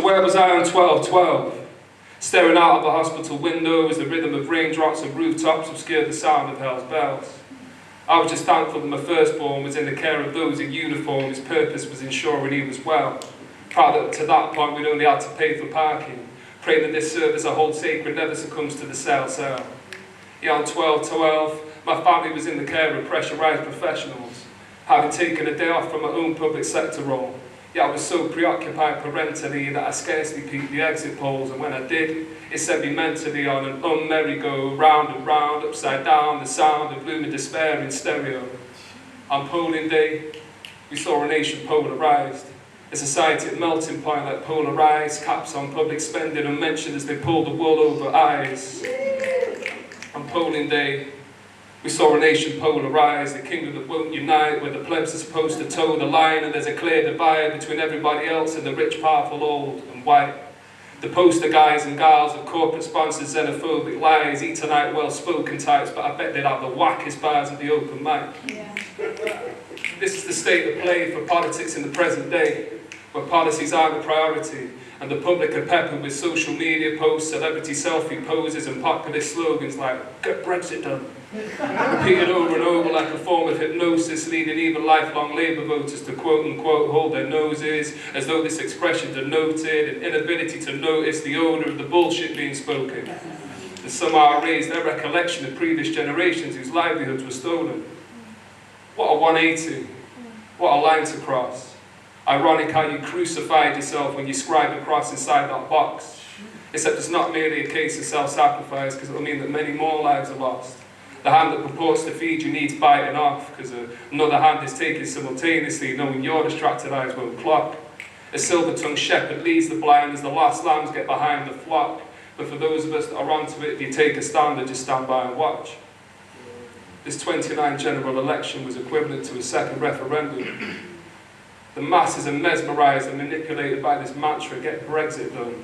where was I on 12/12? Staring out of a hospital window as the rhythm of raindrops and rooftops obscured the sound of hell's bells. I was just thankful that my firstborn was in the care of those in uniform whose purpose was ensuring he was well. Proud that to that point we'd only had to pay for parking, praying that this service I hold sacred never succumbs to the cell. Yeah, on 12/12, my family was in the care of pressurised professionals, having taken a day off from my own public sector role. Yeah, I was so preoccupied parentally that I scarcely peeped the exit polls, and when I did, it sent me mentally on an unmerry-go, round and round, upside down, the sound of looming despair in stereo. On polling day, we saw a nation polarised, a society at melting point like polarised, caps on public spending unmentioned as they pulled the wool over eyes. On polling day, we saw a nation polarised, a kingdom that won't unite, where the plebs are supposed to toe the line and there's a clear divide between everybody else and the rich, powerful, old and white. The poster guys and gals of corporate sponsored xenophobic lies, eat tonight well-spoken types, but I bet they'd have the wackest bars at the open mic. Yeah. This is the state of play for politics in the present day, where policies aren't a priority, and the public are peppered with social media posts, celebrity selfie poses and populist slogans like, "Get Brexit done." Repeated over and over like a form of hypnosis, leading even lifelong Labour voters to quote-unquote hold their noses, as though this expression denoted an inability to notice the odour of the bullshit being spoken, and somehow erase their recollection of previous generations whose livelihoods were stolen. What a 180, what a line to cross. Ironic how you crucified yourself when you scribed a cross inside that box. Except it's not merely a case of self-sacrifice, because it will mean that many more lives are lost. The hand that purports to feed you needs biting off, because another hand is taken simultaneously, knowing your distracted eyes won't clock. A silver-tongued shepherd leads the blind as the last lambs get behind the flock. But for those of us that are onto it, if you take a stand and just stand by and watch. This 29 general election was equivalent to a second referendum. The masses are mesmerised and manipulated by this mantra, "Get Brexit done,"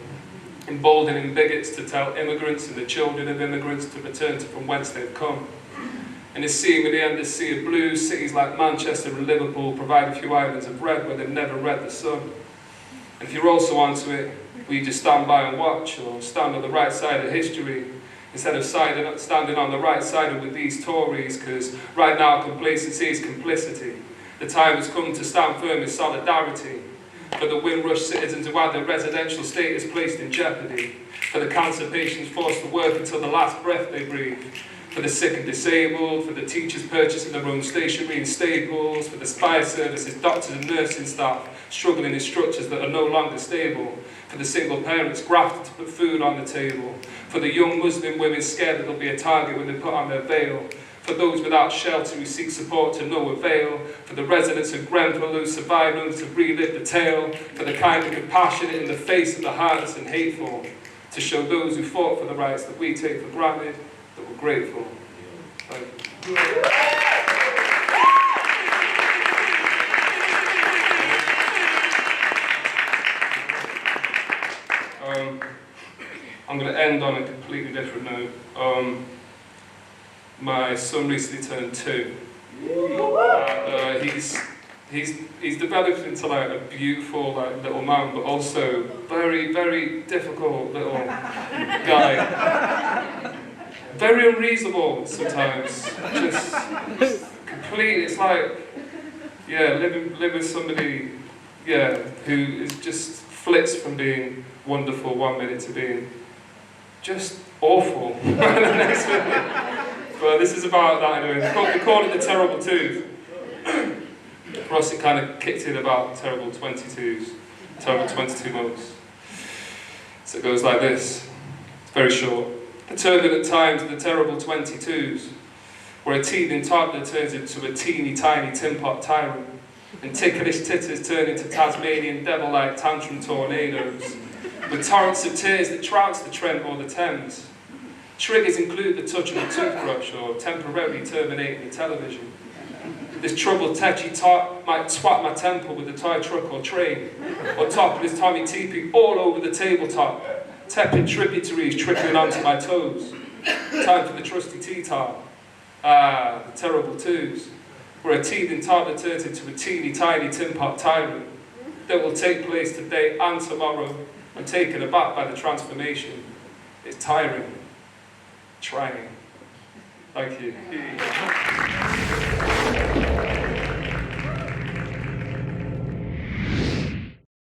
emboldening bigots to tell immigrants and the children of immigrants to return to from whence they've come. In a seemingly endless sea of blue, cities like Manchester and Liverpool provide a few islands of red where they've never read the sun. And if you're also onto it, will you just stand by and watch, or stand on the right side of history, instead of standing on the right side with these Tories, because right now complacency is complicity. The time has come to stand firm in solidarity, for the Windrush citizens who had their residential status placed in jeopardy, for the cancer patients forced to work until the last breath they breathe, for the sick and disabled, for the teachers purchasing their own stationery and staples, for the spy services, doctors and nursing staff struggling in structures that are no longer stable, for the single parents grafted to put food on the table, for the young Muslim women scared that they'll be a target when they put on their veil, for those without shelter who seek support to no avail, for the residents of Grenfell who survived only to relive the tale, for the kind and compassionate in the face of the heartless and hateful, to show those who fought for the rights that we take for granted that we're grateful. Thank you. I'm going to end on a completely different note. My son recently turned 2. He's developed into like a beautiful little man, but also very, very difficult little guy. Very unreasonable sometimes. Just complete. It's like, yeah, live with somebody, yeah, who is just flits from being wonderful 1 minute to being just awful the next minute. But this is about that anyway. We call it the terrible twos. For us, it kind of kicked in about terrible 22s, terrible 22 months. So it goes like this. It's very short. The turbulent times of the terrible 22s, where a teething toddler turns into a teeny tiny tin pot tyrant, and ticklish titters turn into Tasmanian devil-like tantrum tornadoes, with torrents of tears that trouts the Trent or the Thames. Triggers include the touch of a toothbrush or temporarily terminating the television. This troubled tetchy tot might twat my temple with a toy truck or train, or topple his Tommy teepee all over the tabletop, tepid tributaries trickling onto my toes. Time for the trusty tea towel. Ah, the terrible twos, where a teething toddler turns into a teeny tiny tin pot tyrant that will take place today and tomorrow, I'm taken aback by the transformation. It's tiring. Trying. Thank you.